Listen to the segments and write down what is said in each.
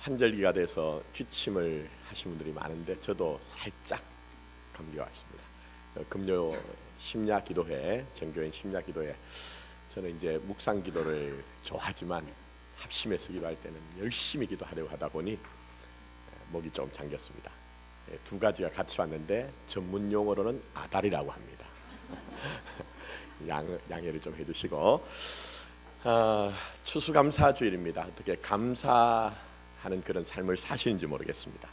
환절기가 돼서 기침을 하신 분들이 많은데 저도 살짝 감기가 왔습니다. 금요 심야 기도회, 정교인 심야 기도회, 저는 이제 묵상 기도를 좋아하지만 합심해서 기도할 때는 열심히 기도하려고 하다 보니 목이 좀 잠겼습니다. 두 가지가 같이 왔는데 전문 용어로는 아다리라고 합니다. 양해를 좀 해주시고, 추수감사주일입니다. 어떻게 감사하는 그런 삶을 사시는지 모르겠습니다.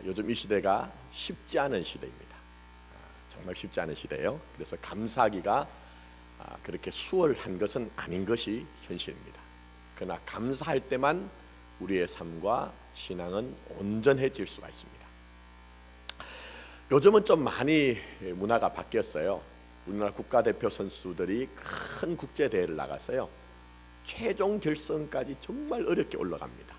요즘 이 시대가 쉽지 않은 시대입니다. 정말 쉽지 않은 시대예요. 그래서 감사하기가 그렇게 수월한 것은 아닌 것이 현실입니다. 그러나 감사할 때만 우리의 삶과 신앙은 온전해질 수가 있습니다. 요즘은 좀 많이 문화가 바뀌었어요. 우리나라 국가대표 선수들이 큰 국제대회를 나갔어요. 최종 결승까지 정말 어렵게 올라갑니다.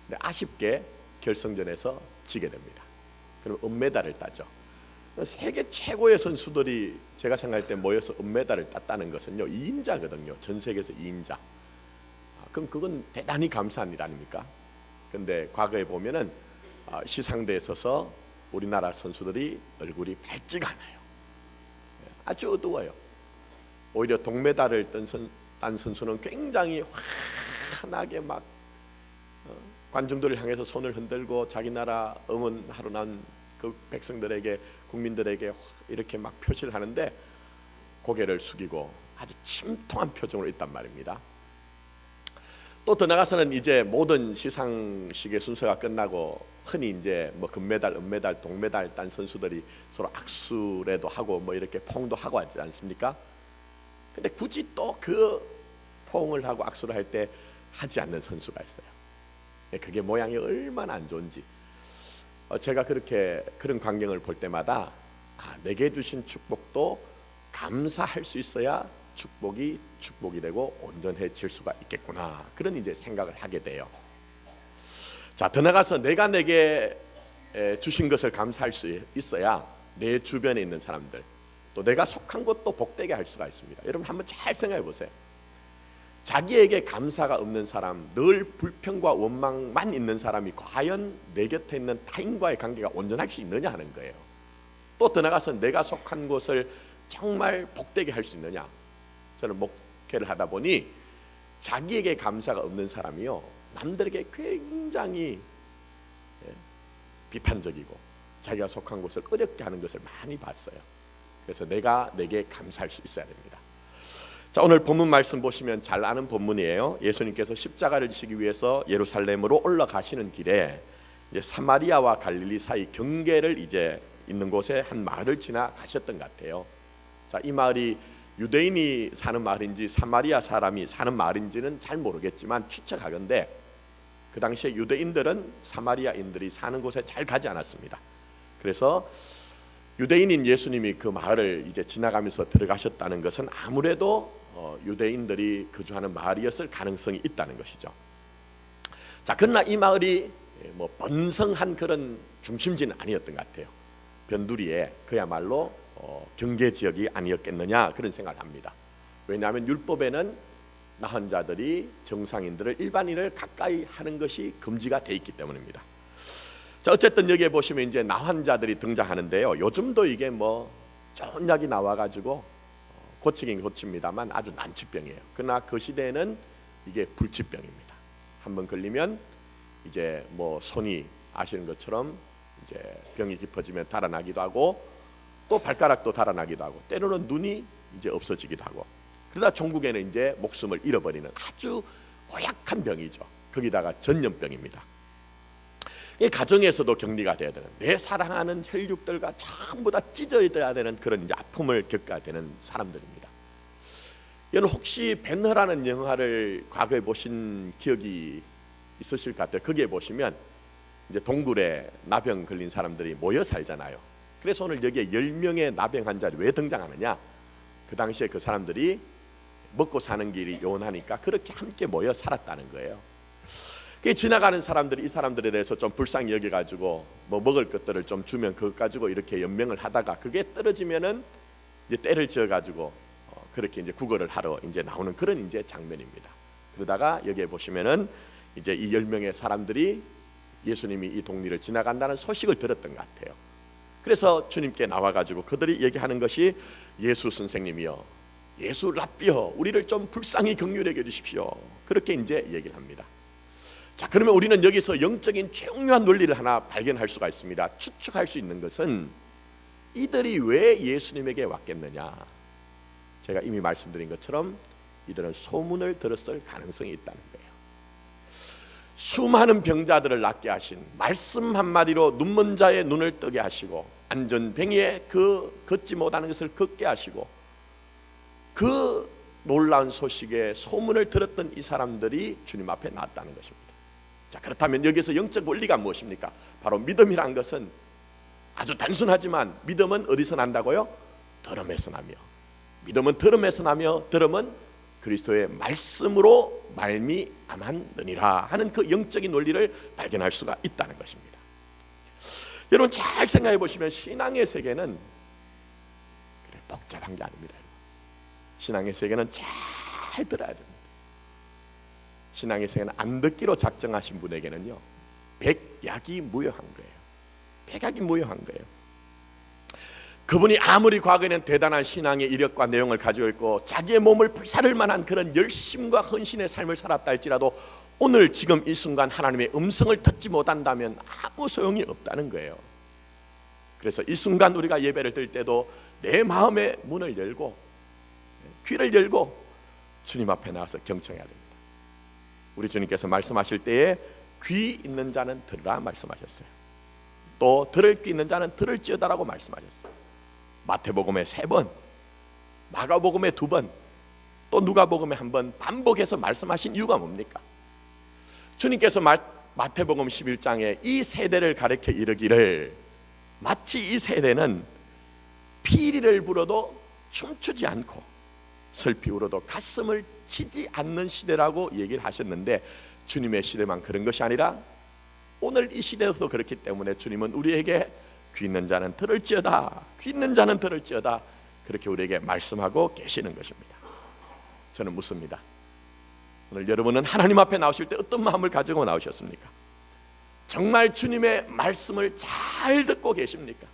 근데 아쉽게 결승전에서 지게 됩니다. 그럼 은메달을 따죠. 세계 최고의 선수들이 제가 생각할 때 모여서 은메달을 땄다는 것은요, 2인자거든요. 전 세계에서 2인자. 그럼 그건 대단히 감사한 일 아닙니까? 근데 과거에 보면은 시상대에 서서 우리나라 선수들이 얼굴이 밝지가 않아요. 아주 어두워요. 오히려 동메달을 딴 선수는 굉장히 환하게 막 관중들을 향해서 손을 흔들고 자기 나라 응원하러 난 그 백성들에게, 국민들에게 이렇게 막 표시를 하는데 고개를 숙이고 아주 침통한 표정으로 있단 말입니다. 또 더 나가서는 이제 모든 시상식의 순서가 끝나고 흔히 이제 뭐 금메달, 은메달, 동메달 딴 선수들이 서로 악수라도 하고 뭐 이렇게 포옹도 하고 하지 않습니까? 근데 굳이 또 그 포옹을 하고 악수를 할 때 하지 않는 선수가 있어요. 그게 모양이 얼마나 안 좋은지. 제가 그런 광경을 볼 때마다 내게 주신 축복도 감사할 수 있어야 축복이 되고 온전해질 수가 있겠구나, 그런 이제 생각을 하게 돼요. 자, 더 나가서 내게 주신 것을 감사할 수 있어야 내 주변에 있는 사람들, 또 내가 속한 것도 복되게 할 수가 있습니다. 여러분 한번 잘 생각해 보세요. 자기에게 감사가 없는 사람, 늘 불평과 원망만 있는 사람이 과연 내 곁에 있는 타인과의 관계가 온전할 수 있느냐 하는 거예요. 또 더 나가서 내가 속한 곳을 정말 복되게 할 수 있느냐. 저는 목회를 하다 보니 자기에게 감사가 없는 사람이요, 남들에게 굉장히 비판적이고 자기가 속한 곳을 어렵게 하는 것을 많이 봤어요. 그래서 내게 감사할 수 있어야 됩니다. 자, 오늘 본문 말씀 보시면 잘 아는 본문이에요. 예수님께서 십자가를 지시기 위해서 예루살렘으로 올라가시는 길에 이제 사마리아와 갈릴리 사이 경계를 이제 있는 곳에 한 마을을 지나가셨던 것 같아요. 자, 이 마을이 유대인이 사는 마을인지 사마리아 사람이 사는 마을인지는 잘 모르겠지만 추측하건대 그 당시에 유대인들은 사마리아인들이 사는 곳에 잘 가지 않았습니다. 그래서 유대인인 예수님이 그 마을을 이제 지나가면서 들어가셨다는 것은 아무래도 유대인들이 거주하는 마을이었을 가능성이 있다는 것이죠. 자, 그러나 이 마을이 뭐 번성한 그런 중심지는 아니었던 것 같아요. 변두리에 그야말로 경계 지역이 아니었겠느냐, 그런 생각을 합니다. 왜냐하면 율법에는 나한 자들이 정상인들을, 일반인을 가까이 하는 것이 금지가 돼 있기 때문입니다. 자, 어쨌든 여기에 보시면 이제 나환자들이 등장하는데요. 요즘도 이게 뭐 좋은 약이 나와가지고 고치긴 고칩니다만 아주 난치병이에요. 그러나 그 시대에는 이게 불치병입니다. 한번 걸리면 이제 뭐 손이 아시는 것처럼 이제 병이 깊어지면 달아나기도 하고, 또 발가락도 달아나기도 하고, 때로는 눈이 이제 없어지기도 하고, 그러다 종국에는 이제 목숨을 잃어버리는 아주 고약한 병이죠. 거기다가 전염병입니다. 이 가정에서도 격리가 돼야 되는, 내 사랑하는 혈육들과 전부 다 찢어져야 되는 그런 이제 아픔을 겪어야 되는 사람들입니다. 여러분 혹시 벤허라는 영화를 과거에 보신 기억이 있으실 것 같아요. 거기에 보시면 이제 동굴에 나병 걸린 사람들이 모여 살잖아요. 그래서 오늘 여기에 10명의 나병 환자들이 왜 등장하느냐? 그 당시에 그 사람들이 먹고 사는 길이 요원하니까 그렇게 함께 모여 살았다는 거예요. 지나가는 사람들이 이 사람들에 대해서 좀 불쌍히 여겨가지고 뭐 먹을 것들을 좀 주면 그것 가지고 이렇게 연명을 하다가 그게 떨어지면은 이제 때를 지어가지고 그렇게 이제 구걸을 하러 이제 나오는 그런 이제 장면입니다. 그러다가 여기에 보시면은 이제 이 10명의 사람들이 예수님이 이 동리를 지나간다는 소식을 들었던 것 같아요. 그래서 주님께 나와가지고 그들이 얘기하는 것이 예수 선생님이여, 예수 랍비여, 우리를 좀 불쌍히 긍휼히 여겨 주십시오. 그렇게 이제 얘기를 합니다. 자, 그러면 우리는 여기서 영적인 중요한 논리를 하나 발견할 수가 있습니다. 추측할 수 있는 것은 이들이 왜 예수님에게 왔겠느냐. 제가 이미 말씀드린 것처럼 이들은 소문을 들었을 가능성이 있다는 거예요. 수많은 병자들을 낫게 하신, 말씀 한마디로 눈먼 자의 눈을 뜨게 하시고, 안전뱅이에 그 걷지 못하는 것을 걷게 하시고, 그 놀라운 소식에 소문을 들었던 이 사람들이 주님 앞에 나왔다는 것입니다. 자, 그렇다면 여기서 영적 원리가 무엇입니까? 바로 믿음이란 것은 아주 단순하지만, 믿음은 어디서 난다고요? 들음에서 나며, 믿음은 들음에서 나며, 들음은 그리스도의 말씀으로 말미암았느니라 하는 그 영적인 논리를 발견할 수가 있다는 것입니다. 여러분 잘 생각해 보시면 신앙의 세계는 그래 복잡한 게 아닙니다. 신앙의 세계는 잘 들어야 됩니다. 신앙의 세계는 안 듣기로 작정하신 분에게는요, 백약이 무효한 거예요. 백약이 무효한 거예요. 그분이 아무리 과거에는 대단한 신앙의 이력과 내용을 가지고 있고 자기의 몸을 불사를 만한 그런 열심과 헌신의 삶을 살았다 할지라도 오늘 지금 이 순간 하나님의 음성을 듣지 못한다면 아무 소용이 없다는 거예요. 그래서 이 순간 우리가 예배를 드릴 때도 내 마음의 문을 열고 귀를 열고 주님 앞에 나와서 경청해야 됩니다. 우리 주님께서 말씀하실 때에 귀 있는 자는 들으라 말씀하셨어요. 또 들을 귀 있는 자는 들을지어다라고 말씀하셨어요. 마태복음에 3번, 마가복음에 2번, 또 누가복음에 1번 반복해서 말씀하신 이유가 뭡니까? 주님께서 마태복음 11장에 이 세대를 가르쳐 이르기를 마치 이 세대는 피리를 불어도 춤추지 않고 슬피 울어도 가슴을 치지 않는 시대라고 얘기를 하셨는데, 주님의 시대만 그런 것이 아니라 오늘 이 시대도 그렇기 때문에 주님은 우리에게 귀 있는 자는 들을지어다, 귀 있는 자는 들을지어다, 그렇게 우리에게 말씀하고 계시는 것입니다. 저는 묻습니다. 오늘 여러분은 하나님 앞에 나오실 때 어떤 마음을 가지고 나오셨습니까? 정말 주님의 말씀을 잘 듣고 계십니까?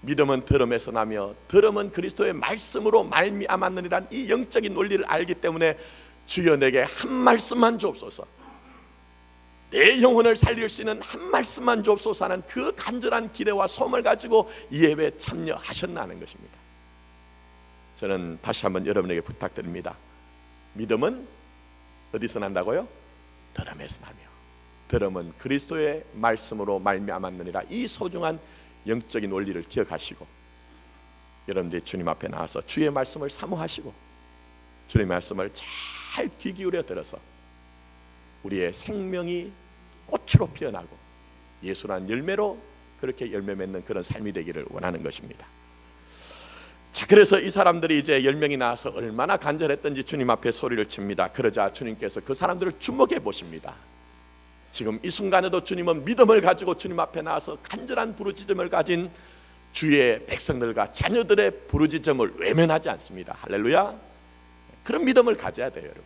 믿음은 들음에서 나며 들음은 그리스도의 말씀으로 말미암았느니란 이 영적인 논리를 알기 때문에 주여 내게 한 말씀만 주옵소서, 내 영혼을 살릴 수 있는 한 말씀만 주옵소서 하는 그 간절한 기대와 소원을 가지고 이 예배에 참여하셨나는 것입니다. 저는 다시 한번 여러분에게 부탁드립니다. 믿음은 어디서 난다고요? 들음에서 나며 들음은 그리스도의 말씀으로 말미암았느니라. 이 소중한 영적인 원리를 기억하시고 여러분들이 주님 앞에 나와서 주의 말씀을 사모하시고 주님의 말씀을 잘 귀 기울여 들어서 우리의 생명이 꽃으로 피어나고 예수란 열매로 그렇게 열매 맺는 그런 삶이 되기를 원하는 것입니다. 자, 그래서 이 사람들이 이제 10명이 나와서 얼마나 간절했던지 주님 앞에 소리를 칩니다. 그러자 주님께서 그 사람들을 주목해 보십니다. 지금 이 순간에도 주님은 믿음을 가지고 주님 앞에 나와서 간절한 부르짖음을 가진 주의 백성들과 자녀들의 부르짖음을 외면하지 않습니다. 할렐루야. 그런 믿음을 가져야 돼요, 여러분.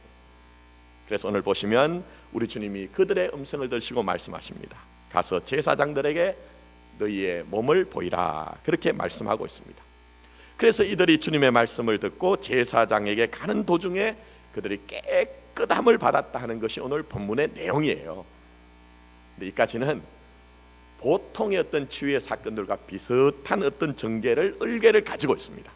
그래서 오늘 보시면 우리 주님이 그들의 음성을 들으시고 말씀하십니다. 가서 제사장들에게 너희의 몸을 보이라, 그렇게 말씀하고 있습니다. 그래서 이들이 주님의 말씀을 듣고 제사장에게 가는 도중에 그들이 깨끗함을 받았다 하는 것이 오늘 본문의 내용이에요. 근데 이까지는 보통의 어떤 치유의 사건들과 비슷한 어떤 의례를 가지고 있습니다.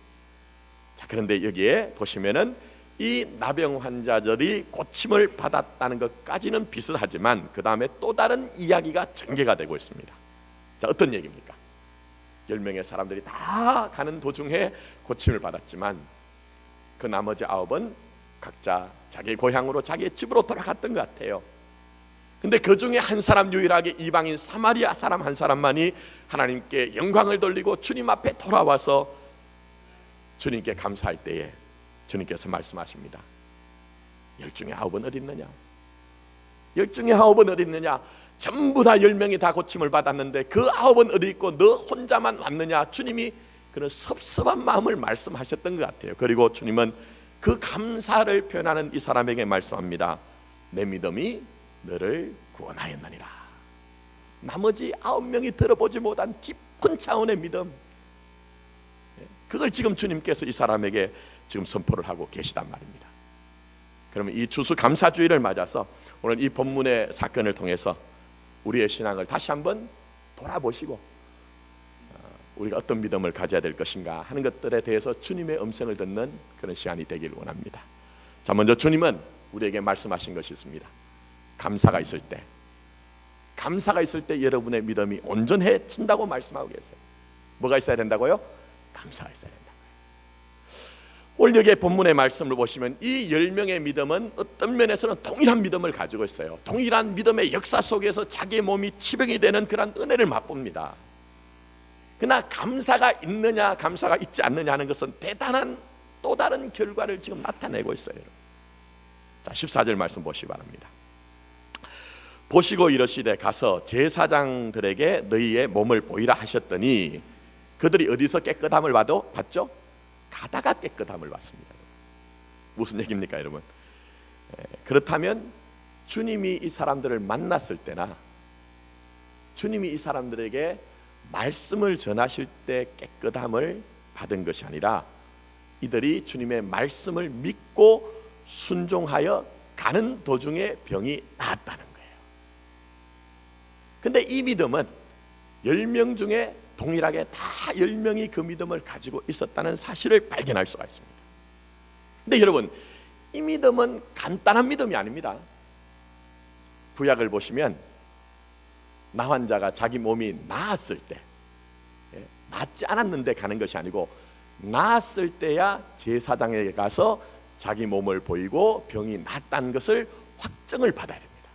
자, 그런데 여기에 보시면은 이 나병 환자들이 고침을 받았다는 것까지는 비슷하지만 그 다음에 또 다른 이야기가 전개가 되고 있습니다. 자, 어떤 얘기입니까? 10명의 사람들이 다 가는 도중에 고침을 받았지만 그 나머지 9은 각자 자기 고향으로 자기의 집으로 돌아갔던 것 같아요. 근데 그 중에 한 사람, 유일하게 이방인 사마리아 사람 한 사람만이 하나님께 영광을 돌리고 주님 앞에 돌아와서 주님께 감사할 때에 주님께서 말씀하십니다. 10중에 9은 어디 있느냐? 10중에 9은 어디 있느냐? 전부 다 10명이 다 고침을 받았는데 그 9은 어디 있고 너 혼자만 왔느냐? 주님이 그런 섭섭한 마음을 말씀하셨던 것 같아요. 그리고 주님은 그 감사를 표현하는 이 사람에게 말씀합니다. 내 믿음이 너를 구원하였느니라. 나머지 9명이 들어보지 못한 깊은 차원의 믿음, 그걸 지금 주님께서 이 사람에게 지금 선포를 하고 계시단 말입니다. 그러면 이 추수감사주의를 맞아서 오늘 이 본문의 사건을 통해서 우리의 신앙을 다시 한번 돌아보시고 우리가 어떤 믿음을 가져야 될 것인가 하는 것들에 대해서 주님의 음성을 듣는 그런 시간이 되길 원합니다. 자, 먼저 주님은 우리에게 말씀하신 것이 있습니다. 감사가 있을 때 여러분의 믿음이 온전해진다고 말씀하고 계세요. 뭐가 있어야 된다고요? 감사가 있어야 된다고요. 오늘 여기에 본문의 말씀을 보시면 이 10명의 믿음은 어떤 면에서는 동일한 믿음을 가지고 있어요. 동일한 믿음의 역사 속에서 자기 몸이 치병이 되는 그런 은혜를 맛봅니다. 그러나 감사가 있느냐 감사가 있지 않느냐 하는 것은 대단한 또 다른 결과를 지금 나타내고 있어요. 자, 14절 말씀 보시기 바랍니다. 보시고 이르시되 가서 제사장들에게 너희의 몸을 보이라 하셨더니 그들이 어디서 깨끗함을 봤죠? 가다가 깨끗함을 받습니다. 무슨 얘기입니까, 여러분? 그렇다면 주님이 이 사람들을 만났을 때나 주님이 이 사람들에게 말씀을 전하실 때 깨끗함을 받은 것이 아니라 이들이 주님의 말씀을 믿고 순종하여 가는 도중에 병이 나았다는 거예요. 근데 이 믿음은 10명 중에 동일하게 다 10명이 그 믿음을 가지고 있었다는 사실을 발견할 수가 있습니다. 근데 여러분, 이 믿음은 간단한 믿음이 아닙니다. 구약을 보시면 나 환자가 자기 몸이 나았을 때, 낫지 않았는데 가는 것이 아니고 나았을 때야 제사장에게 가서 자기 몸을 보이고 병이 낫다는 것을 확정을 받아야 됩니다.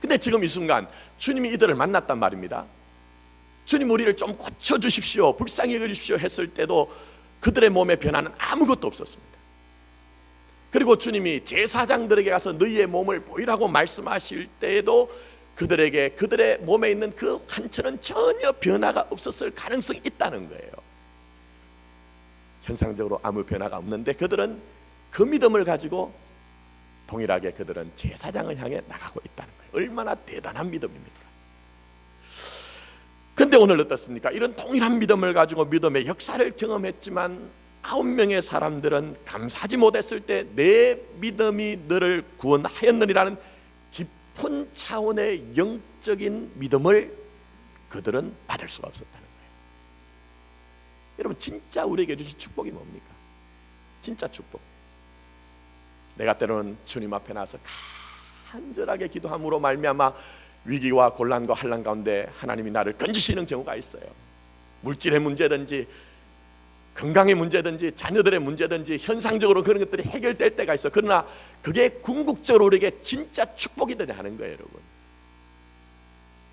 근데 지금 이 순간 주님이 이들을 만났단 말입니다. 주님 우리를 좀 고쳐주십시오, 불쌍히 여겨주십시오 했을 때도 그들의 몸의 변화는 아무것도 없었습니다. 그리고 주님이 제사장들에게 가서 너희의 몸을 보이라고 말씀하실 때에도 그들에게 그들의 몸에 있는 그 환처는 전혀 변화가 없었을 가능성이 있다는 거예요. 현상적으로 아무 변화가 없는데 그들은 그 믿음을 가지고 동일하게 그들은 제사장을 향해 나가고 있다는 거예요. 얼마나 대단한 믿음입니까? 근데 오늘 어떻습니까? 이런 동일한 믿음을 가지고 믿음의 역사를 경험했지만 9명의 사람들은 감사하지 못했을 때 내 믿음이 너를 구원하였느니라는 깊은 차원의 영적인 믿음을 그들은 받을 수가 없었다는 거예요. 여러분, 진짜 우리에게 주신 축복이 뭡니까? 진짜 축복. 내가 때로는 주님 앞에 나서 간절하게 기도함으로 말미암아 위기와 곤란과 환난 가운데 하나님이 나를 건지시는 경우가 있어요. 물질의 문제든지 건강의 문제든지 자녀들의 문제든지 현상적으로 그런 것들이 해결될 때가 있어. 그러나 그게 궁극적으로 우리에게 진짜 축복이 되냐 하는 거예요, 여러분.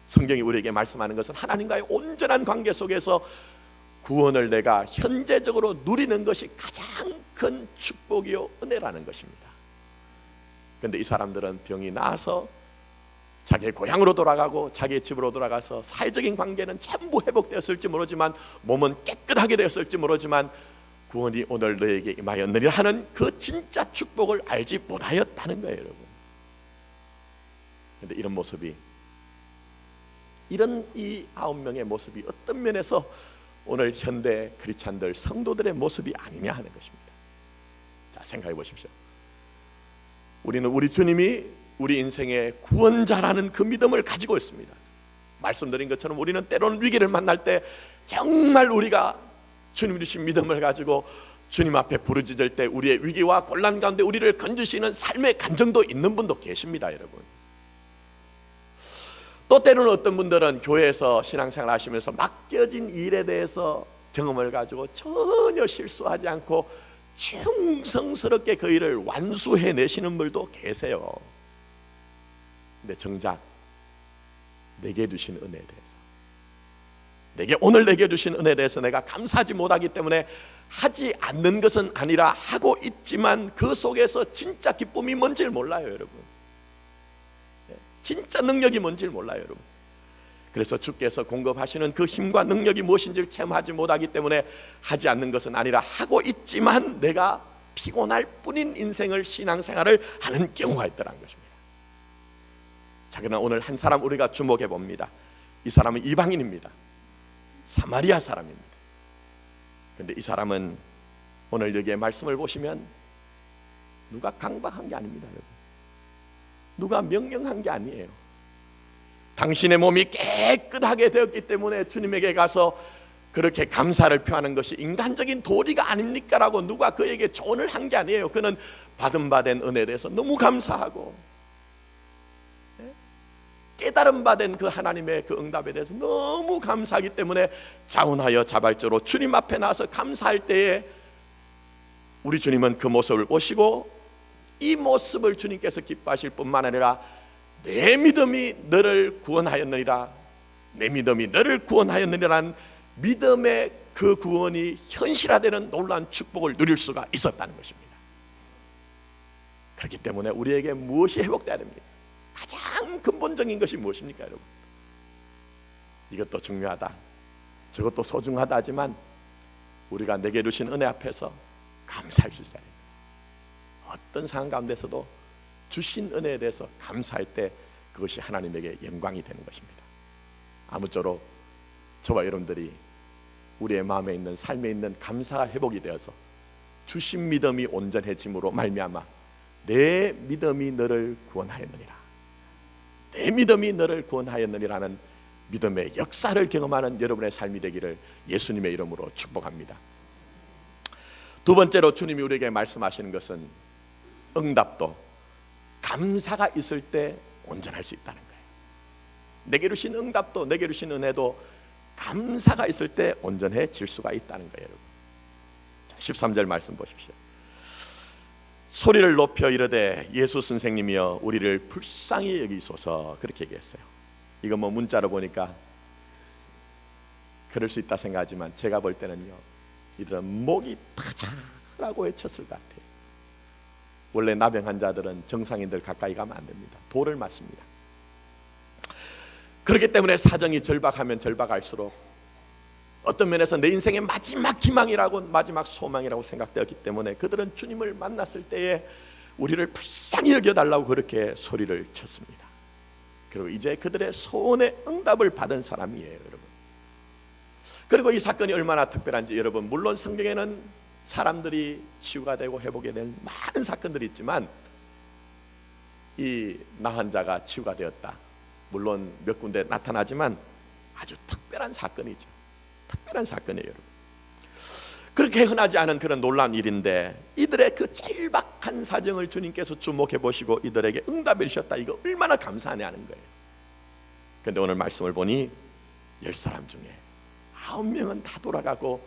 성경이 우리에게 말씀하는 것은 하나님과의 온전한 관계 속에서 구원을 내가 현재적으로 누리는 것이 가장 큰 축복이요 은혜라는 것입니다. 그런데 이 사람들은 병이 나서 자기의 고향으로 돌아가고 자기의 집으로 돌아가서 사회적인 관계는 전부 회복되었을지 모르지만 몸은 깨끗하게 되었을지 모르지만 구원이 오늘 너에게 임하였느니라 하는 그 진짜 축복을 알지 못하였다는 거예요, 여러분. 그런데 이런 모습이, 이런 이 9명의 모습이 어떤 면에서 오늘 현대 크리스찬들 성도들의 모습이 아니냐 하는 것입니다. 자, 생각해 보십시오. 우리는 우리 주님이 우리 인생의 구원자라는 그 믿음을 가지고 있습니다. 말씀드린 것처럼 우리는 때로는 위기를 만날 때 정말 우리가 주님 주신 믿음을 가지고 주님 앞에 부르짖을 때 우리의 위기와 곤란 가운데 우리를 건지시는 삶의 간증도 있는 분도 계십니다, 여러분. 또 때로는 어떤 분들은 교회에서 신앙생활 하시면서 맡겨진 일에 대해서 경험을 가지고 전혀 실수하지 않고 충성스럽게 그 일을 완수해내시는 분들도 계세요. 근데 정작 내게 주신 은혜에 대해서, 오늘 내게 주신 은혜에 대해서 내가 감사하지 못하기 때문에 하지 않는 것은 아니라 하고 있지만 그 속에서 진짜 기쁨이 뭔지를 몰라요, 여러분. 진짜 능력이 뭔지를 몰라요, 여러분. 그래서 주께서 공급하시는 그 힘과 능력이 무엇인지를 체험하지 못하기 때문에 하지 않는 것은 아니라 하고 있지만 내가 피곤할 뿐인 인생을, 신앙생활을 하는 경우가 있더라는 것입니다. 자, 그러나 오늘 한 사람 우리가 주목해 봅니다. 이 사람은 이방인입니다. 사마리아 사람입니다. 그런데 이 사람은 오늘 여기에 말씀을 보시면 누가 강박한 게 아닙니다, 여러분. 누가 명령한 게 아니에요. 당신의 몸이 깨끗하게 되었기 때문에 주님에게 가서 그렇게 감사를 표하는 것이 인간적인 도리가 아닙니까? 라고 누가 그에게 조언을 한 게 아니에요. 그는 받은 은혜에 대해서 너무 감사하고 깨달음 받은 그 하나님의 그 응답에 대해서 너무 감사하기 때문에 자운하여 자발적으로 주님 앞에 나와서 감사할 때에 우리 주님은 그 모습을 보시고 이 모습을 주님께서 기뻐하실 뿐만 아니라 내 믿음이 너를 구원하였느니라, 내 믿음이 너를 구원하였느니라는 믿음의 그 구원이 현실화되는 놀라운 축복을 누릴 수가 있었다는 것입니다. 그렇기 때문에 우리에게 무엇이 회복돼야 됩니까? 가장 근본적인 것이 무엇입니까, 여러분? 이것도 중요하다, 저것도 소중하다 하지만 우리가 내게 주신 은혜 앞에서 감사할 수 있어야 됩니다. 어떤 상황 가운데서도 주신 은혜에 대해서 감사할 때 그것이 하나님에게 영광이 되는 것입니다. 아무쪼록 저와 여러분들이 우리의 마음에 있는 삶에 있는 감사가 회복이 되어서 주신 믿음이 온전해짐으로 말미암아 내 믿음이 너를 구원하였느니라, 내 믿음이 너를 구원하였느니라는 믿음의 역사를 경험하는 여러분의 삶이 되기를 예수님의 이름으로 축복합니다. 두 번째로 주님이 우리에게 말씀하시는 것은 응답도 감사가 있을 때 온전할 수 있다는 거예요. 내게 주신 응답도 내게 주신 은혜도 감사가 있을 때 온전해질 수가 있다는 거예요, 여러분. 자, 13절 말씀 보십시오. 소리를 높여 이르되 예수 선생님이여 우리를 불쌍히 여기소서, 그렇게 얘기했어요. 이거 뭐 문자로 보니까 그럴 수 있다 생각하지만 제가 볼 때는요, 이들은 목이 타자라고 외쳤을 것 같아요. 원래 나병 환자들은 정상인들 가까이 가면 안 됩니다. 돌을 맞습니다. 그렇기 때문에 사정이 절박하면 절박할수록 어떤 면에서 내 인생의 마지막 희망이라고, 마지막 소망이라고 생각되었기 때문에 그들은 주님을 만났을 때에 우리를 불쌍히 여겨달라고 그렇게 소리를 쳤습니다. 그리고 이제 그들의 소원의 응답을 받은 사람이에요, 여러분. 그리고 이 사건이 얼마나 특별한지, 여러분, 물론 성경에는 사람들이 치유가 되고 회복이 된 많은 사건들이 있지만 이 나환자가 치유가 되었다, 물론 몇 군데 나타나지만 아주 특별한 사건이죠. 특별한 사건이에요, 여러분. 그렇게 흔하지 않은 그런 놀라운 일인데 이들의 그 절박한 사정을 주님께서 주목해 보시고 이들에게 응답해 주셨다. 이거 얼마나 감사하냐는 거예요. 그런데 오늘 말씀을 보니 10사람 중에 9명은 다 돌아가고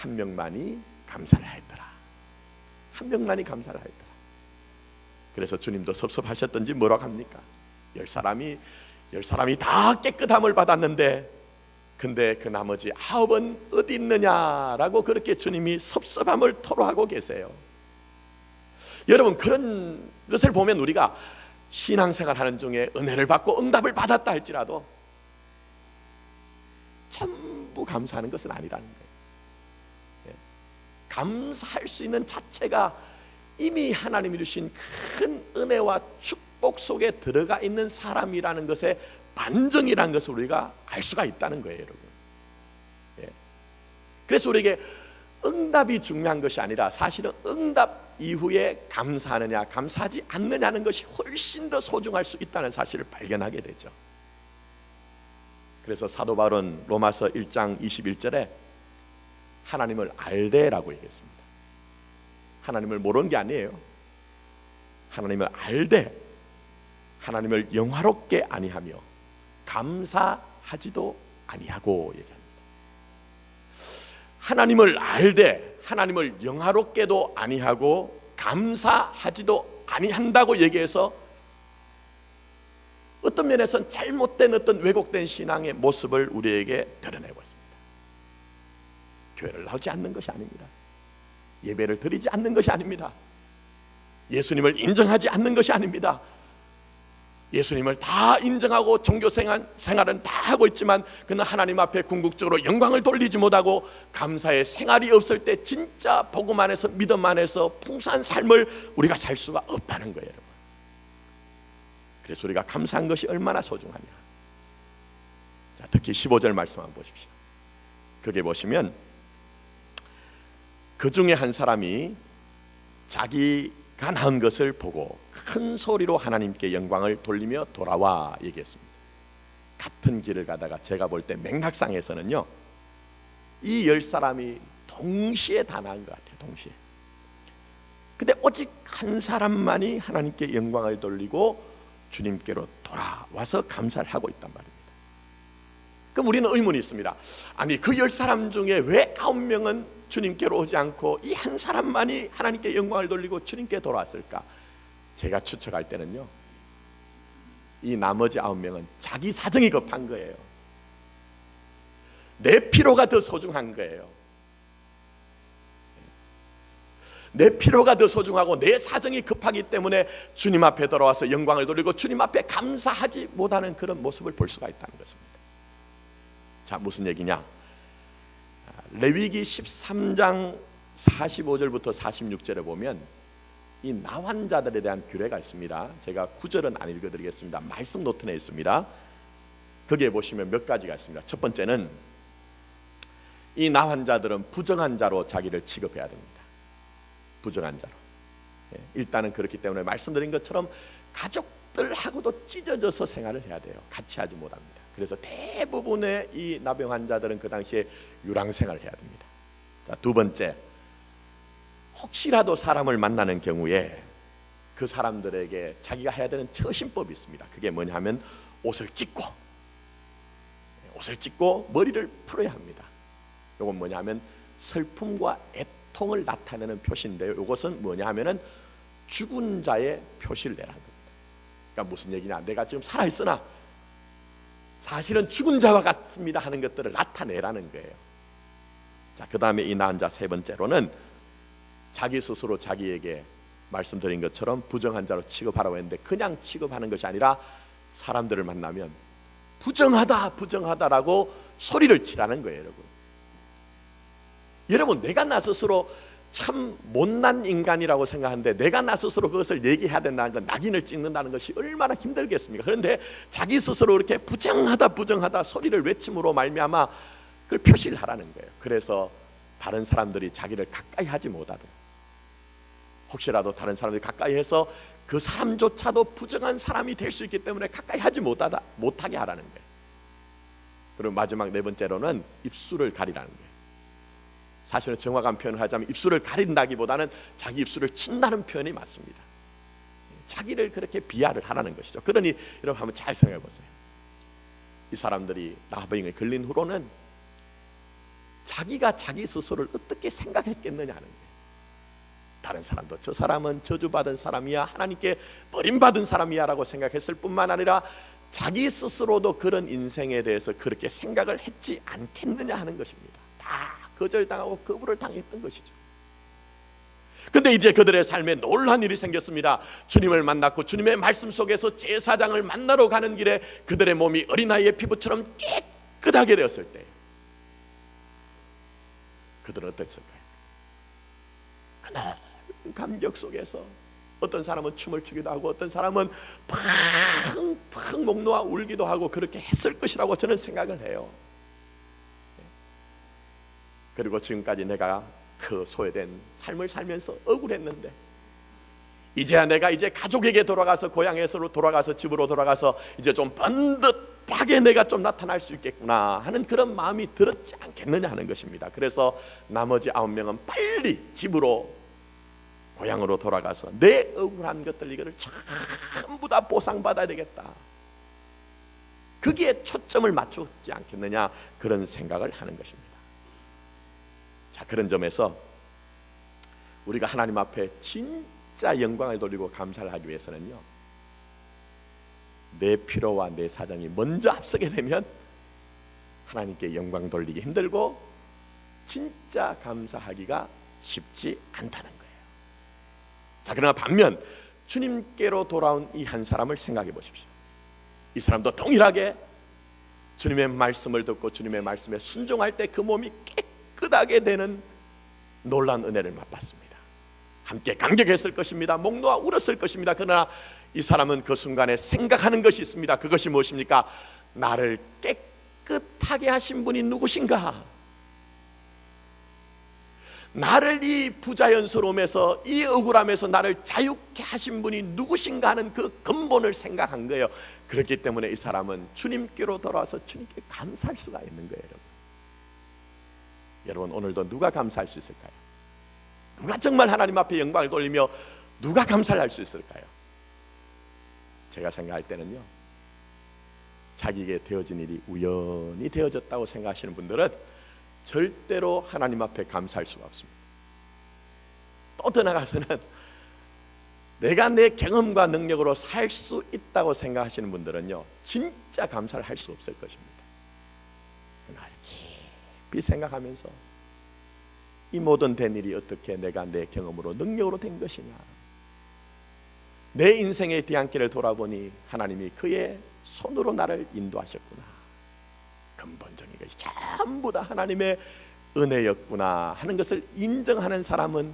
1명만이 감사를 하였더라. 1명만이 감사를 하였더라. 그래서 주님도 섭섭하셨던지 뭐라고 합니까? 10사람이 다 깨끗함을 받았는데 근데 그 나머지 9은 어디 있느냐라고 그렇게 주님이 섭섭함을 토로하고 계세요. 여러분, 그런 것을 보면 우리가 신앙생활하는 중에 은혜를 받고 응답을 받았다 할지라도 전부 감사하는 것은 아니라는 거예요. 감사할 수 있는 자체가 이미 하나님이 주신 큰 은혜와 축복 속에 들어가 있는 사람이라는 것의 반증이라는 것을 우리가 알 수가 있다는 거예요, 여러분. 그래서 우리에게 응답이 중요한 것이 아니라 사실은 응답 이후에 감사하느냐 감사하지 않느냐는 것이 훨씬 더 소중할 수 있다는 사실을 발견하게 되죠. 그래서 사도 바울은 로마서 1장 21절에 하나님을 알되라고 얘기했습니다. 하나님을 모르는 게 아니에요. 하나님을 알되 하나님을 영화롭게 아니하며 감사하지도 아니하고 얘기합니다. 하나님을 알되 하나님을 영화롭게도 아니하고 감사하지도 아니한다고 얘기해서 어떤 면에서는 잘못된 어떤 왜곡된 신앙의 모습을 우리에게 드러내고 있습니다. 교회를 나오지 않는 것이 아닙니다. 예배를 드리지 않는 것이 아닙니다. 예수님을 인정하지 않는 것이 아닙니다. 예수님을 다 인정하고 종교 생활은 다 하고 있지만 그는 하나님 앞에 궁극적으로 영광을 돌리지 못하고 감사의 생활이 없을 때 진짜 복음 안에서 믿음 안에서 풍성한 삶을 우리가 살 수가 없다는 거예요, 여러분. 그래서 우리가 감사한 것이 얼마나 소중하냐. 자, 특히 15절 말씀 한번 보십시오. 거기에 보시면 그 중에 한 사람이 자기가 낳은 것을 보고 큰 소리로 하나님께 영광을 돌리며 돌아와 얘기했습니다. 같은 길을 가다가 제가 볼 때 맥락상에서는요, 이 10사람이 동시에 다 낳은 것 같아요. 동시에. 근데 오직 한 사람만이 하나님께 영광을 돌리고 주님께로 돌아와서 감사를 하고 있단 말입니다. 그럼 우리는 의문이 있습니다. 아니, 그 10사람 중에 왜 9명은 주님께로 오지 않고 이 한 사람만이 하나님께 영광을 돌리고 주님께 돌아왔을까? 제가 추측할 때는요, 이 나머지 9명은 자기 사정이 급한 거예요. 내 피로가 더 소중한 거예요. 내 피로가 더 소중하고 내 사정이 급하기 때문에 주님 앞에 돌아와서 영광을 돌리고 주님 앞에 감사하지 못하는 그런 모습을 볼 수가 있다는 것입니다. 자, 무슨 얘기냐? 레위기 13장 45절부터 46절에 보면 이 나환자들에 대한 규례가 있습니다. 제가 구절은 안 읽어드리겠습니다. 말씀 노트에 있습니다. 거기에 보시면 몇 가지가 있습니다. 첫 번째는 이 나환자들은 부정한 자로 자기를 취급해야 됩니다. 부정한 자로. 일단은 그렇기 때문에 말씀드린 것처럼 가족들하고도 찢어져서 생활을 해야 돼요. 같이 하지 못합니다. 그래서 대부분의 이 나병 환자들은 그 당시에 유랑 생활을 해야 됩니다. 자, 두 번째, 혹시라도 사람을 만나는 경우에 그 사람들에게 자기가 해야 되는 처신법이 있습니다. 그게 뭐냐 하면 옷을 찢고 머리를 풀어야 합니다. 이건 뭐냐 하면 슬픔과 애통을 나타내는 표시인데요, 이것은 뭐냐 하면은 죽은 자의 표시를 내라는 겁니다. 그러니까 무슨 얘기냐, 내가 지금 살아있으나 사실은 죽은 자와 같습니다 하는 것들을 나타내라는 거예요. 자, 그 다음에 이 나은 자 세 번째로는 자기 스스로 자기에게 말씀드린 것처럼 부정한 자로 취급하라고 했는데, 그냥 취급하는 것이 아니라 사람들을 만나면 부정하다라고 소리를 치라는 거예요. 여러분, 내가 나 스스로 참 못난 인간이라고 생각하는데 내가 나 스스로 그것을 얘기해야 된다는 건, 낙인을 찍는다는 것이 얼마나 힘들겠습니까? 그런데 자기 스스로 이렇게 부정하다 소리를 외침으로 말미암아 그걸 표시를 하라는 거예요. 그래서 다른 사람들이 자기를 가까이 하지 못하도록, 혹시라도 다른 사람들이 가까이 해서 그 사람조차도 부정한 사람이 될 수 있기 때문에 가까이 하지 못하게 하라는 거예요. 그리고 마지막 네 번째로는 입술을 가리라는 거예요. 사실은 정확한 표현을 하자면 입술을 가린다기보다는 자기 입술을 친다는 표현이 맞습니다. 자기를 그렇게 비하를 하라는 것이죠. 그러니 여러분 한번 잘 생각해 보세요. 이 사람들이 나병에 걸린 후로는 자기가 자기 스스로를 어떻게 생각했겠느냐 하는 거예요. 다른 사람도 저 사람은 저주받은 사람이야, 하나님께 버림받은 사람이야 라고 생각했을 뿐만 아니라 자기 스스로도 그런 인생에 대해서 그렇게 생각을 했지 않겠느냐 하는 것입니다. 다 거절당하고 거부를 당했던 것이죠. 근데 이제 그들의 삶에 놀라운 일이 생겼습니다. 주님을 만났고 주님의 말씀 속에서 제사장을 만나러 가는 길에 그들의 몸이 어린아이의 피부처럼 깨끗하게 되었을 때 그들은 어땠을까요? 그날 감격 속에서 어떤 사람은 춤을 추기도 하고 어떤 사람은 팡팡 목 놓아 울기도 하고 그렇게 했을 것이라고 저는 생각을 해요. 그리고 지금까지 내가 그 소외된 삶을 살면서 억울했는데 이제야 내가 이제 가족에게 돌아가서 고향에서 돌아가서 집으로 돌아가서 이제 좀 번듯하게 내가 좀 나타날 수 있겠구나 하는 그런 마음이 들었지 않겠느냐 하는 것입니다. 그래서 나머지 9명은 빨리 집으로 고향으로 돌아가서 내 억울한 것들 이거를 전부 다 보상받아야 되겠다, 거기에 초점을 맞추지 않겠느냐 그런 생각을 하는 것입니다. 자, 그런 점에서 우리가 하나님 앞에 진짜 영광을 돌리고 감사를 하기 위해서는요, 내 필요와 내 사정이 먼저 앞서게 되면 하나님께 영광 돌리기 힘들고 진짜 감사하기가 쉽지 않다는 거예요. 자, 그러나 반면 주님께로 돌아온 이 한 사람을 생각해 보십시오. 이 사람도 동일하게 주님의 말씀을 듣고 주님의 말씀에 순종할 때 그 몸이 깨끗하게 되는 놀라운 은혜를 맛봤습니다. 함께 감격했을 것입니다. 목 놓아 울었을 것입니다. 그러나 이 사람은 그 순간에 생각하는 것이 있습니다. 그것이 무엇입니까? 나를 깨끗하게 하신 분이 누구신가? 나를 이 부자연스러움에서, 이 억울함에서 나를 자유케 하신 분이 누구신가 하는 그 근본을 생각한 거예요. 그렇기 때문에 이 사람은 주님께로 돌아와서 주님께 감사할 수가 있는 거예요. 여러분, 오늘도 누가 감사할 수 있을까요? 누가 정말 하나님 앞에 영광을 돌리며 누가 감사를 할 수 있을까요? 제가 생각할 때는요, 자기에게 되어진 일이 우연히 되어졌다고 생각하시는 분들은 절대로 하나님 앞에 감사할 수가 없습니다. 또 더 나아가서는 내가 내 경험과 능력으로 살 수 있다고 생각하시는 분들은요, 진짜 감사를 할 수 없을 것입니다. 아주 깊이 생각하면서 이 모든 된 일이 어떻게 내가 내 경험으로 능력으로 된 것이냐, 내 인생의 뒤안길을 돌아보니 하나님이 그의 손으로 나를 인도하셨구나, 근본적인 것이 전부 다 하나님의 은혜였구나 하는 것을 인정하는 사람은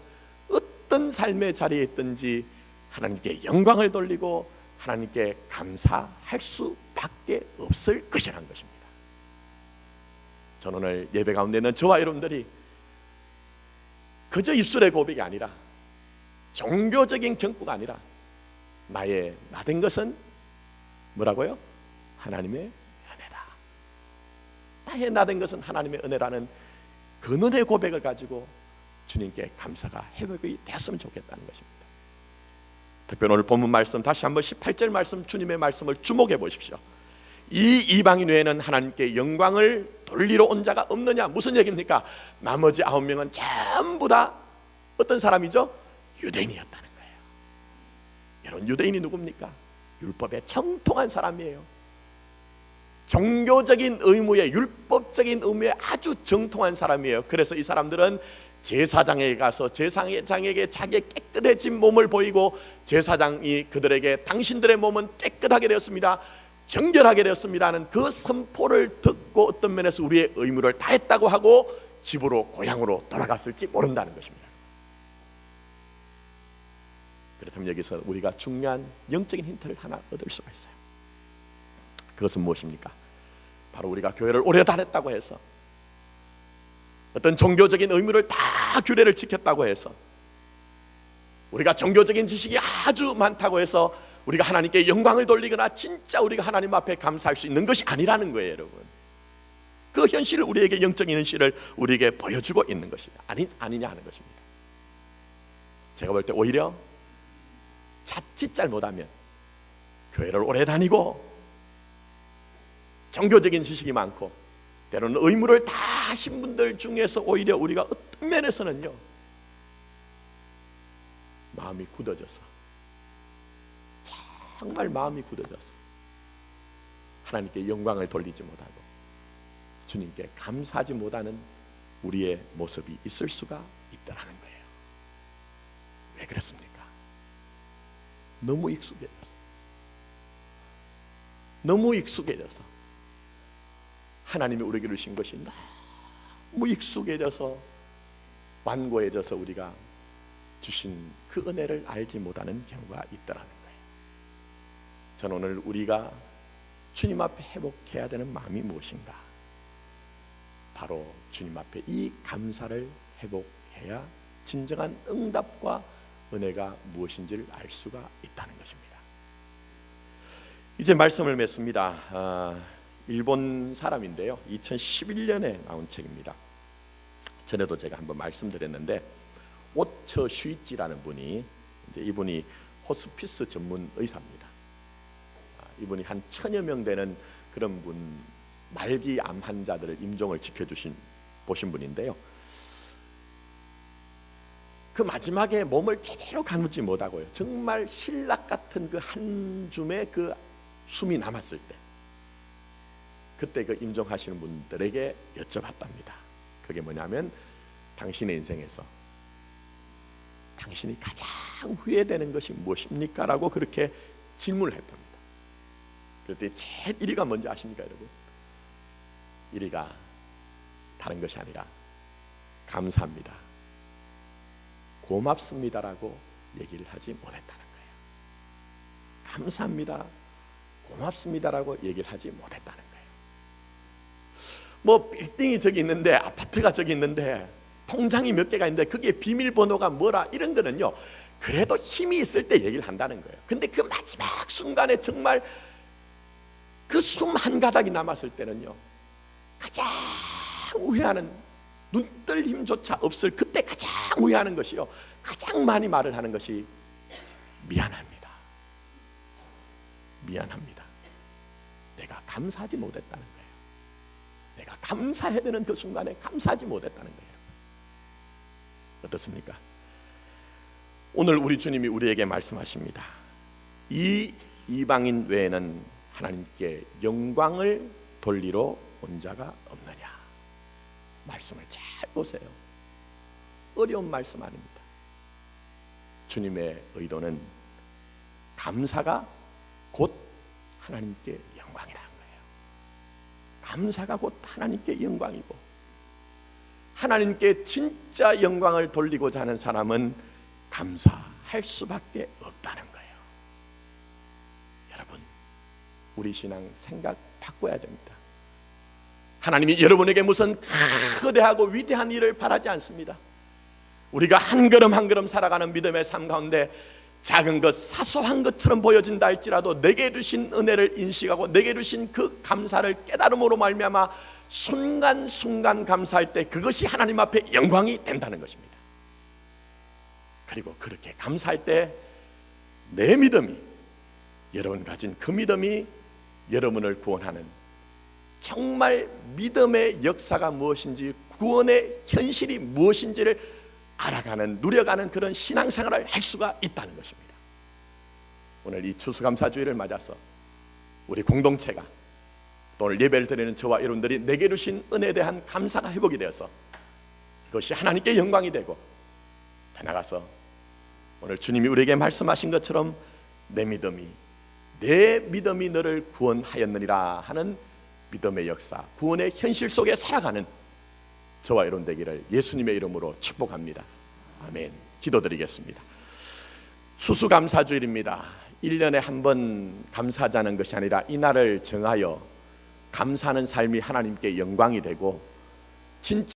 어떤 삶의 자리에 있든지 하나님께 영광을 돌리고 하나님께 감사할 수밖에 없을 것이라는 것입니다. 저는 오늘 예배 가운데 있는 저와 여러분들이 그저 입술의 고백이 아니라, 종교적인 경고가 아니라, 나의 나된 것은 뭐라고요? 하나님의 은혜다. 나의 나된 것은 하나님의 은혜라는 근원의 고백을 가지고 주님께 감사가 회복이 됐으면 좋겠다는 것입니다. 특별히 오늘 본문 말씀 다시 한번 18절 말씀, 주님의 말씀을 주목해 보십시오. 이 이방인 외에는 하나님께 영광을 돌리러 온 자가 없느냐. 무슨 얘기입니까? 나머지 9명은 전부 다 어떤 사람이죠? 유대인이었다는 거예요. 여러분, 유대인이 누굽니까? 율법에 정통한 사람이에요. 종교적인 의무에, 율법적인 의무에 아주 정통한 사람이에요. 그래서 이 사람들은 제사장에게 가서 제사장에게 자기의 깨끗해진 몸을 보이고, 제사장이 그들에게 당신들의 몸은 깨끗하게 되었습니다, 정결하게 되었습니다 하는 그 선포를 듣고 어떤 면에서 우리의 의무를 다했다고 하고 집으로, 고향으로 돌아갔을지 모른다는 것입니다. 그렇다면 여기서 우리가 중요한 영적인 힌트를 하나 얻을 수가 있어요. 그것은 무엇입니까? 바로 우리가 교회를 오래 다녔다고 해서, 어떤 종교적인 의무를 다 규례를 지켰다고 해서, 우리가 종교적인 지식이 아주 많다고 해서 우리가 하나님께 영광을 돌리거나 진짜 우리가 하나님 앞에 감사할 수 있는 것이 아니라는 거예요, 여러분. 그 현실을, 우리에게 영적인 현실을 우리에게 보여주고 있는 것이냐, 아니냐 하는 것입니다. 제가 볼 때 오히려 자칫 잘못하면 교회를 오래 다니고 종교적인 지식이 많고 때로는 의무를 다 하신 분들 중에서 오히려 우리가 어떤 면에서는요, 마음이 굳어져서, 정말 마음이 굳어져서 하나님께 영광을 돌리지 못하고 주님께 감사하지 못하는 우리의 모습이 있을 수가 있다는 거예요. 왜 그렇습니까? 너무 익숙해져서 하나님이 우리에게 주신 것이 너무 익숙해져서, 완고해져서 우리가 주신 그 은혜를 알지 못하는 경우가 있다는 거예요. 저는 오늘 우리가 주님 앞에 회복해야 되는 마음이 무엇인가? 바로 주님 앞에 이 감사를 회복해야 진정한 응답과 은혜가 무엇인지를 알 수가 있다는 것입니다. 이제 말씀을 맺습니다. 일본 사람인데요, 2011년에 나온 책입니다. 전에도 제가 한번 말씀드렸는데, 오처 슈이치라는 분이, 이제 이분이 호스피스 전문 의사입니다. 이분이 한 1000여 명 되는 그런 분, 말기 암 환자들을 임종을 보신 분인데요, 그 마지막에 몸을 제대로 가누지 못하고요, 정말 신락 같은 그 한 줌의 그 숨이 남았을 때, 그때 그 임종하시는 분들에게 여쭤봤답니다. 그게 뭐냐면, 당신의 인생에서 당신이 가장 후회되는 것이 무엇입니까? 라고 그렇게 질문을 했답니다. 그랬더니 제일 1위가 뭔지 아십니까, 여러분? 1위가 다른 것이 아니라 감사합니다, 고맙습니다라고 얘기를 하지 못했다는 거예요. 감사합니다, 고맙습니다라고 얘기를 하지 못했다는 거예요. 뭐 빌딩이 저기 있는데, 아파트가 저기 있는데, 통장이 몇 개가 있는데 그게 비밀번호가 뭐라, 이런 거는요 그래도 힘이 있을 때 얘기를 한다는 거예요. 근데 그 마지막 순간에 정말 그 숨 한 가닥이 남았을 때는요, 가장 후회하는, 눈뜰 힘조차 없을 그때 가장 후회하는 것이요, 가장 많이 말을 하는 것이 미안합니다, 미안합니다. 내가 감사하지 못했다는 거예요. 내가 감사해야 되는 그 순간에 감사하지 못했다는 거예요. 어떻습니까? 오늘 우리 주님이 우리에게 말씀하십니다. 이 이방인 외에는 하나님께 영광을 돌리러 온 자가 없느냐. 말씀을 잘 보세요. 어려운 말씀 아닙니다. 주님의 의도는 감사가 곧 하나님께 영광이라는 거예요. 감사가 곧 하나님께 영광이고, 하나님께 진짜 영광을 돌리고자 하는 사람은 감사할 수밖에 없다는 거예요. 여러분, 우리 신앙 생각 바꿔야 됩니다. 하나님이 여러분에게 무슨 거대하고 위대한 일을 바라지 않습니다. 우리가 한 걸음 한 걸음 살아가는 믿음의 삶 가운데 작은 것, 사소한 것처럼 보여진다 할지라도 내게 주신 은혜를 인식하고 내게 주신 그 감사를 깨달음으로 말미암아 순간순간 감사할 때 그것이 하나님 앞에 영광이 된다는 것입니다. 그리고 그렇게 감사할 때 내 믿음이, 여러분 가진 그 믿음이 여러분을 구원하는, 정말 믿음의 역사가 무엇인지, 구원의 현실이 무엇인지를 알아가는, 누려가는 그런 신앙생활을 할 수가 있다는 것입니다. 오늘 이 추수감사주의를 맞아서 우리 공동체가, 또 오늘 예배를 드리는 저와 여러분들이 내게 주신 은혜에 대한 감사가 회복이 되어서 이것이 하나님께 영광이 되고, 더 나아가서 오늘 주님이 우리에게 말씀하신 것처럼 내 믿음이 너를 구원하였느니라 하는 믿음의 역사, 구원의 현실 속에 살아가는 저와 여러분 되기를 예수님의 이름으로 축복합니다. 아멘. 기도드리겠습니다. 추수감사주일입니다. 1년에 한 번 감사하자는 것이 아니라 이날을 정하여 감사하는 삶이 하나님께 영광이 되고, 진짜